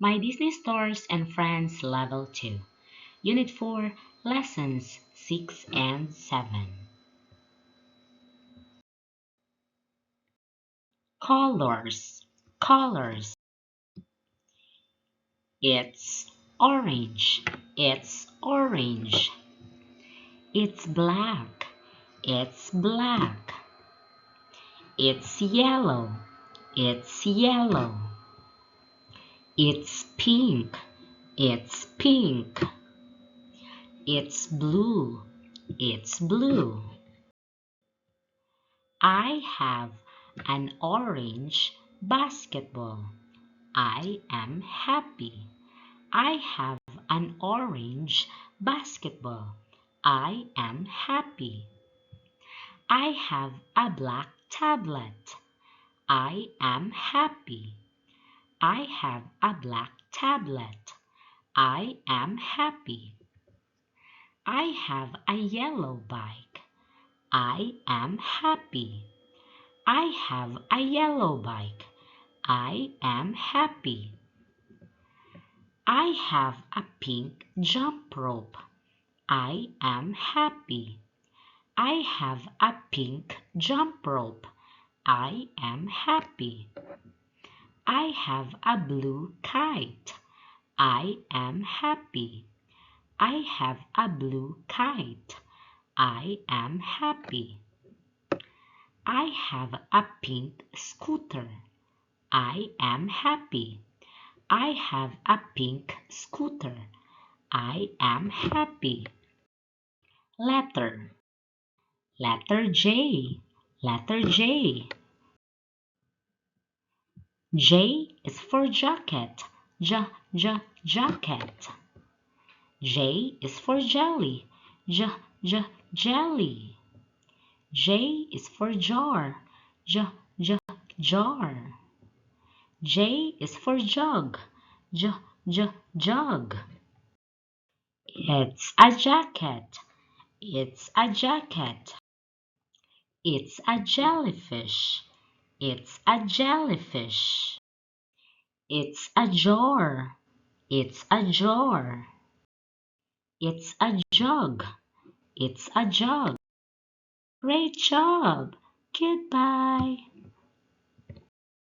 My Disney Stars and Friends Level 2, Unit 4, Lessons 6 and 7. Colors, colors. It's orange, it's orange. It's black, it's black. It's yellow, it's yellow. It's pink, it's pink. It's blue, it's blue. I have an orange basketball. I am happy. I have an orange basketball. I am happy. I have a black tablet. I am happy. I have a black tablet. I am happy. I have a yellow bike. I am happy. I have a yellow bike. I am happy. I have a pink jump rope. I am happy. I have a pink jump rope. I am happy. I have a blue kite. I am happy. I have a blue kite. I am happy. I have a pink scooter. I am happy. I have a pink scooter. I am happy. Letter. Letter J. Letter J. J is for jacket. Jacket. J is for jelly. Jelly. J is for jar. Jar. J is for jug. Jug. It's a jacket. It's a jacket. It's a jellyfish. It's a jellyfish. It's a jar. It's a jar. It's a jug. It's a jug. Great job. Goodbye.